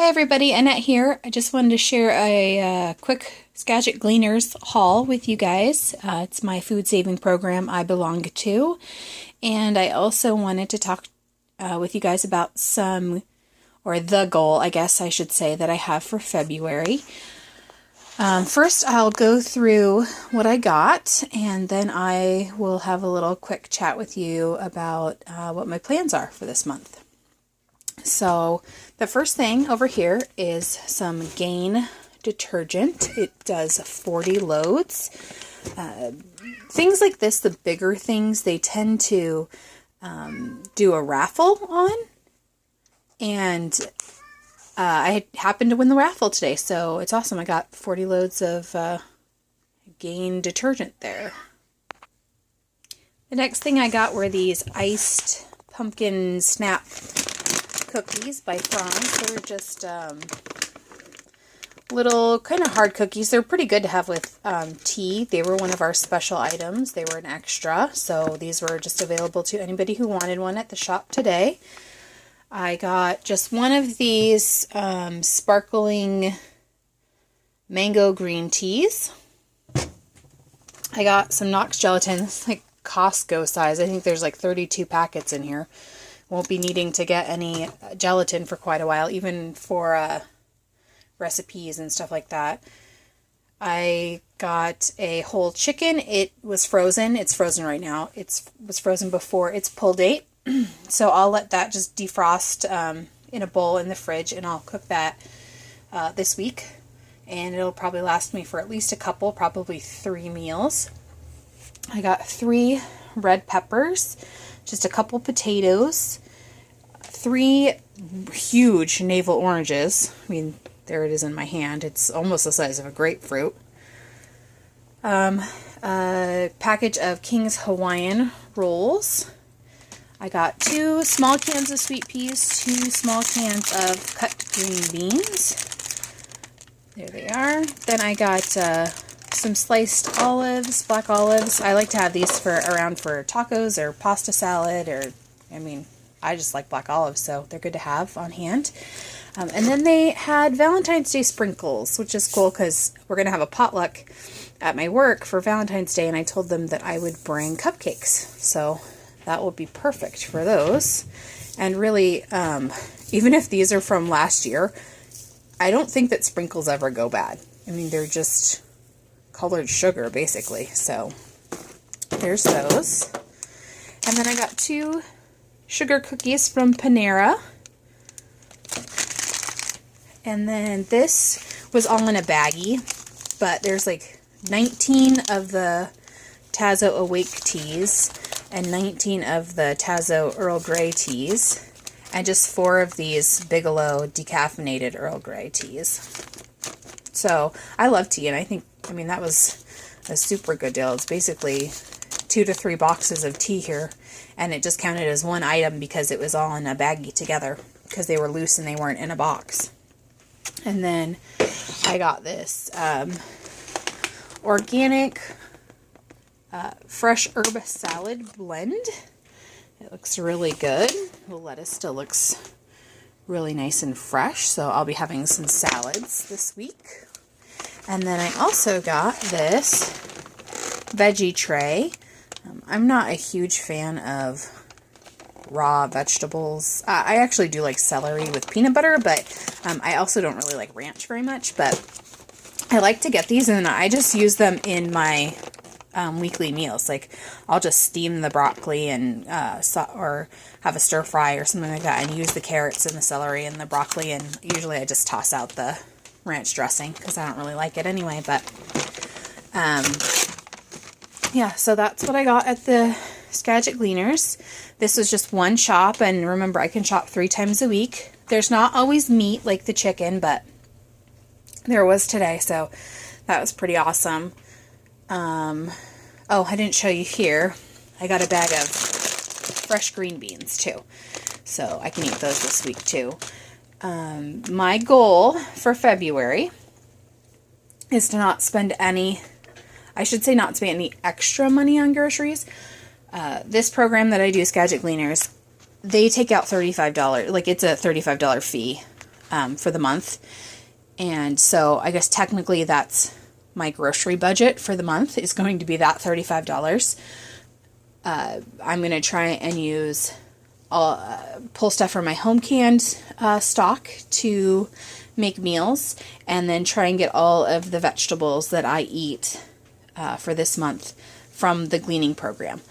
Hi everybody, Annette here. I just wanted to share a quick Skagit Gleaners Haul with you guys. It's my food saving program I belong to, and I also wanted to talk with you guys about the goal, I guess I should say, that I have for February. First, I'll go through what I got, and then I will have a little quick chat with you about what my plans are for this month. So the first thing over here is some Gain detergent. It does 40 loads. Things like this, the bigger things, they tend to do a raffle on. And I happened to win the raffle today, so it's awesome. I got 40 loads of Gain detergent there. The next thing I got were these iced pumpkin snap cookies by Franz. They were just little kind of hard cookies. They're pretty good to have with tea. They were one of our special items. They were an extra, so these were just available to anybody who wanted one at the shop today. I got just one of these sparkling mango green teas. I got some Knox gelatin. It's like Costco size. I think there's like 32 packets in here. Won't be needing to get any gelatin for quite a while, even for recipes and stuff like that. I got a whole chicken. It was frozen. It's frozen right now. It was frozen before its pull date. So I'll let that just defrost in a bowl in the fridge, and I'll cook that this week. And it'll probably last me for at least a couple, probably 3 meals. I got 3 red peppers, just a couple potatoes, 3 huge navel oranges. I mean, there it is in my hand. It's almost the size of a grapefruit. A package of King's Hawaiian rolls. I got 2 small cans of sweet peas, 2 small cans of cut green beans. There they are. Then I got some sliced olives, black olives. I like to have these around for tacos or pasta salad, or, I mean, I just like black olives, so they're good to have on hand. And then they had Valentine's Day sprinkles, which is cool because we're going to have a potluck at my work for Valentine's Day, and I told them that I would bring cupcakes. So that will be perfect for those. And really, even if these are from last year, I don't think that sprinkles ever go bad. I mean, they're just colored sugar, basically. So there's those. And then I got 2 sugar cookies from Panera. And then this was all in a baggie, but there's like 19 of the Tazo Awake teas and 19 of the Tazo Earl Grey teas, and just 4 of these Bigelow decaffeinated Earl Grey teas. So I love tea, and I mean, that was a super good deal. It's basically 2 to 3 boxes of tea here, and it just counted as one item because it was all in a baggie together, because they were loose and they weren't in a box. And then I got this organic fresh herb salad blend. It looks really good. The lettuce still looks really nice and fresh, so I'll be having some salads this week. And then I also got this veggie tray. I'm not a huge fan of raw vegetables. I actually do like celery with peanut butter, but I also don't really like ranch very much, but I like to get these, and I just use them in my weekly meals. Like, I'll just steam the broccoli and or have a stir fry or something like that, and use the carrots and the celery and the broccoli, and usually I just toss out the ranch dressing because I don't really like it anyway. But yeah, so that's what I got at the Skagit Gleaners. This was just one shop, and remember, I can shop 3 times a week. There's not always meat like the chicken, but there was today, so that was pretty awesome. Oh, I didn't show you here. I got a bag of fresh green beans too, so I can eat those this week too. My goal for February is to not spend any, I should say not spend any extra money on groceries. This program that I do, Skagit Gleaners, they take out $35, like it's a $35 fee for the month. And so I guess technically that's my grocery budget for the month is going to be that $35. I'm going to try and use pull stuff from my home canned stock to make meals, and then try and get all of the vegetables that I eat for this month from the gleaning program.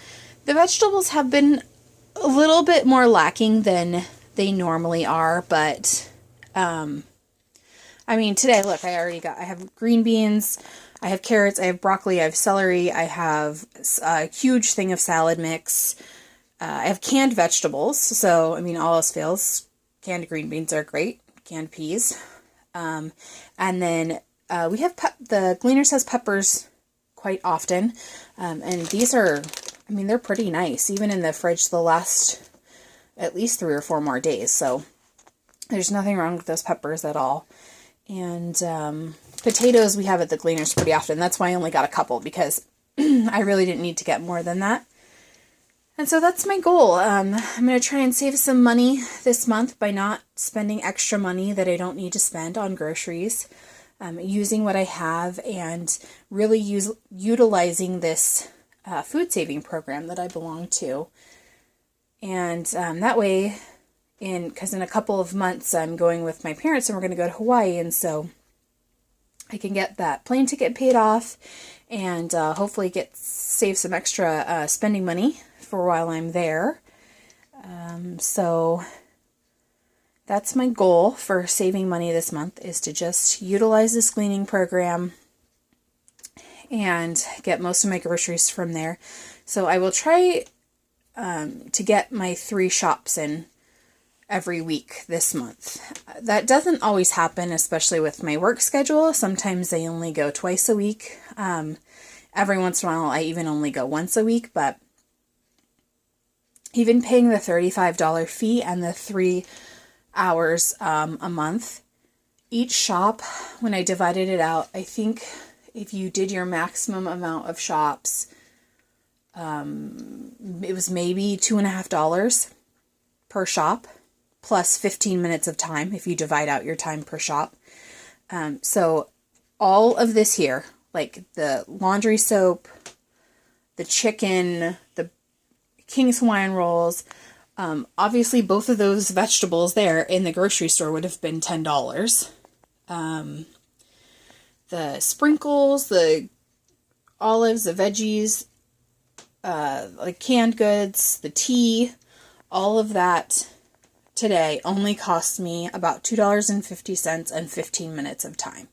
The vegetables have been a little bit more lacking than they normally are, but I mean, today, look, I have green beans, I have carrots, I have broccoli, I have celery, I have a huge thing of salad mix, I have canned vegetables, so, I mean, all else fails, canned green beans are great, canned peas, and then we have, the Gleaners has peppers quite often, and these are, I mean, they're pretty nice, even in the fridge, they'll last at least 3 or 4 more days, so there's nothing wrong with those peppers at all. And potatoes we have at the Gleaners pretty often. That's why I only got a couple, because I really didn't need to get more than that. And so that's my goal. I'm going to try and save some money this month by not spending extra money that I don't need to spend on groceries. Using what I have and really utilizing this food saving program that I belong to. And that way, because in a couple of months I'm going with my parents and we're going to go to Hawaii, and so I can get that plane ticket paid off and hopefully save some extra spending money for while I'm there. So that's my goal for saving money this month, is to just utilize this gleaning program and get most of my groceries from there. So I will try to get my 3 shops in every week this month. That doesn't always happen, especially with my work schedule. Sometimes I only go twice a week. Every once in a while I even only go once a week, but even paying the $35 fee and the 3 hours a month, each shop, when I divided it out, I think if you did your maximum amount of shops, it was maybe $2.50 per shop, plus 15 minutes of time if you divide out your time per shop. So all of this here, like the laundry soap, the chicken, the King's Hawaiian rolls, obviously both of those vegetables there in the grocery store would have been $10. The sprinkles, the olives, the veggies, like canned goods, the tea, all of that today only cost me about $2.50 and 15 minutes of time.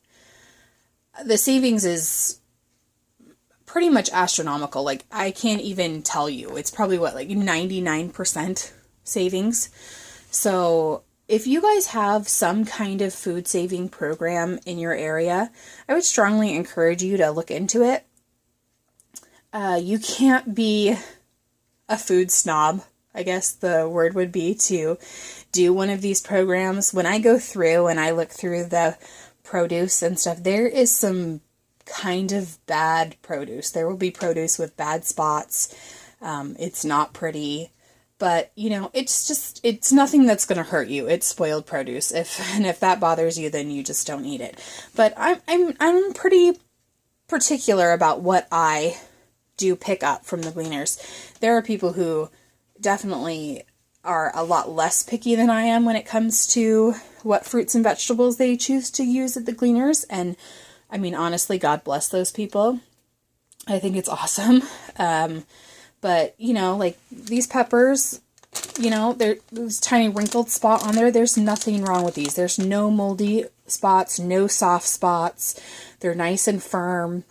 The savings is pretty much astronomical. Like, I can't even tell you. It's probably like 99% savings. So if you guys have some kind of food saving program in your area, I would strongly encourage you to look into it. You can't be a food snob, I guess the word would be, to do one of these programs. When I go through and I look through the produce and stuff, there is some kind of bad produce. There will be produce with bad spots. It's not pretty, but it's nothing that's going to hurt you. It's spoiled produce. If that bothers you, then you just don't eat it. But I'm pretty particular about what I do pick up from the Gleaners. There are people who definitely are a lot less picky than I am when it comes to what fruits and vegetables they choose to use at the Gleaners. And I mean, honestly, God bless those people. I think it's awesome. But, like these peppers, there's tiny wrinkled spot on there. There's nothing wrong with these. There's no moldy spots, no soft spots. They're nice and firm.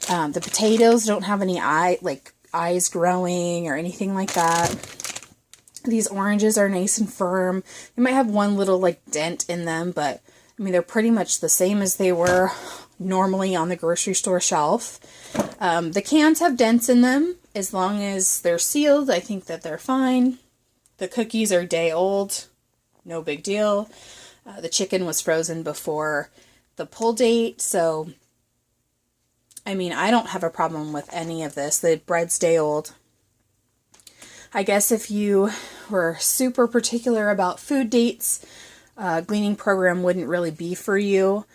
The potatoes don't have any eyes growing or anything like that. These oranges are nice and firm. They might have one little dent in them, but I mean, they're pretty much the same as they were normally on the grocery store shelf. The cans have dents in them. As long as they're sealed, I think that they're fine. The cookies are day old. No big deal. The chicken was frozen before the pull date, so I mean, I don't have a problem with any of this. The bread's day old. I guess if you were super particular about food dates, gleaning program wouldn't really be for you.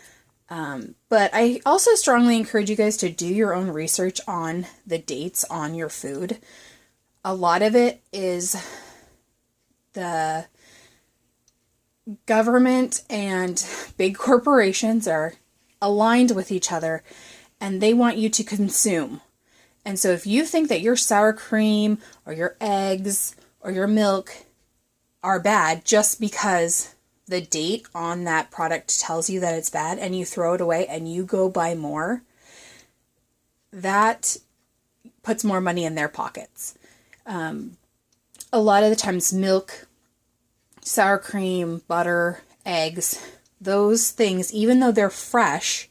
But I also strongly encourage you guys to do your own research on the dates on your food. A lot of it is the government and big corporations are aligned with each other, and they want you to consume. And so if you think that your sour cream or your eggs or your milk are bad just because the date on that product tells you that it's bad, and you throw it away and you go buy more, that puts more money in their pockets. A lot of the times milk, sour cream, butter, eggs, those things, even though they're fresh,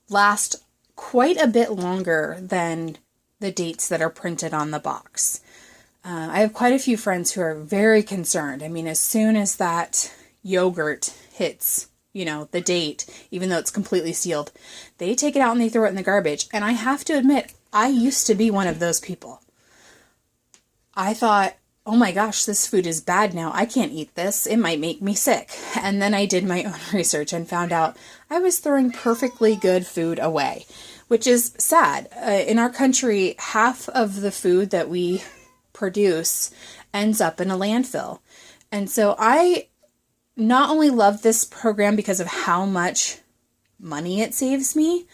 last quite a bit longer than the dates that are printed on the box. I have quite a few friends who are very concerned. I mean, as soon as that yogurt hits, the date, even though it's completely sealed, they take it out and they throw it in the garbage. And I have to admit, I used to be one of those people. I thought, oh my gosh, this food is bad now. I can't eat this. It might make me sick. And then I did my own research and found out I was throwing perfectly good food away, which is sad. In our country, half of the food that we produce ends up in a landfill. And so I not only love this program because of how much money it saves me,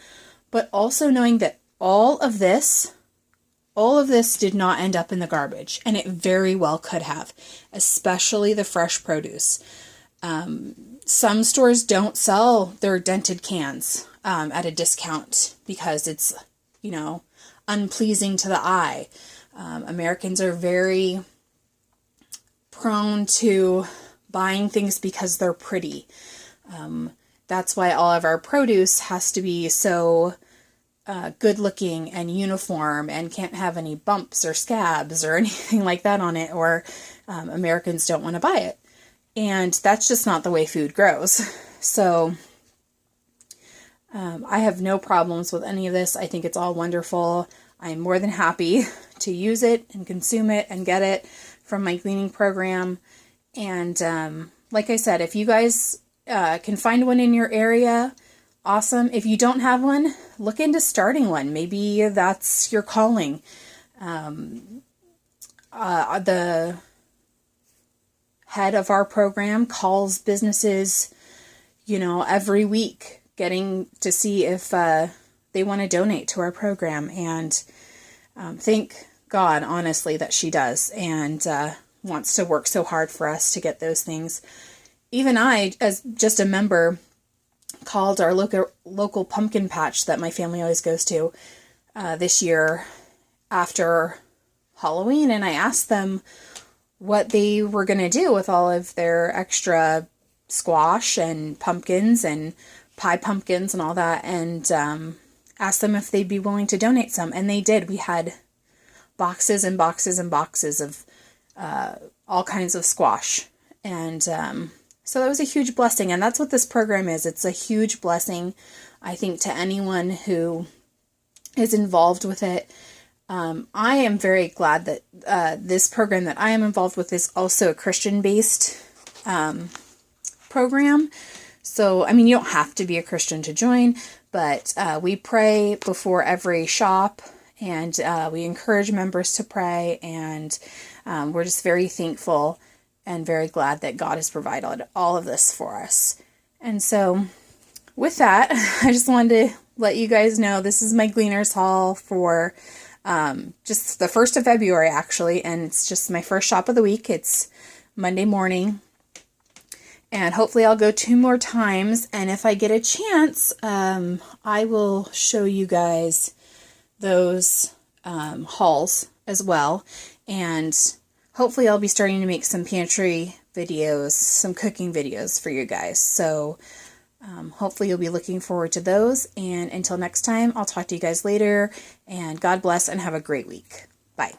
but also knowing that all of this did not end up in the garbage, and it very well could have, especially the fresh produce. Some stores don't sell their dented cans at a discount because it's, unpleasing to the eye. Americans are very prone to buying things because they're pretty. That's why all of our produce has to be so good looking and uniform and can't have any bumps or scabs or anything like that on it, or Americans don't want to buy it. And that's just not the way food grows. So I have no problems with any of this. I think it's all wonderful. I'm more than happy to use it and consume it and get it from my gleaning program. And like I said, if you guys can find one in your area, awesome. If you don't have one, look into starting one. Maybe that's your calling. The head of our program calls businesses, every week, getting to see if they want to donate to our program. And thank God, honestly, that she does and wants to work so hard for us to get those things. Even I, as just a member, called our local pumpkin patch that my family always goes to this year after Halloween, and I asked them what they were going to do with all of their extra squash and pumpkins and pie pumpkins and all that, and asked them if they'd be willing to donate some, and they did. We had boxes and boxes and boxes of all kinds of squash, and so that was a huge blessing, and that's what this program is. It's a huge blessing, I think, to anyone who is involved with it. I am very glad that this program that I am involved with is also a Christian-based program. So, you don't have to be a Christian to join, but we pray before every shop, and we encourage members to pray, and we're just very thankful and very glad that God has provided all of this for us. And so with that, I just wanted to let you guys know this is my Gleaners Haul for just the 1st of February, actually, and it's just my first shop of the week. It's Monday morning, and hopefully I'll go 2 more times, and if I get a chance, I will show you guys those hauls as well, and hopefully I'll be starting to make some pantry videos, some cooking videos for you guys. So hopefully you'll be looking forward to those. And until next time, I'll talk to you guys later. And God bless and have a great week. Bye.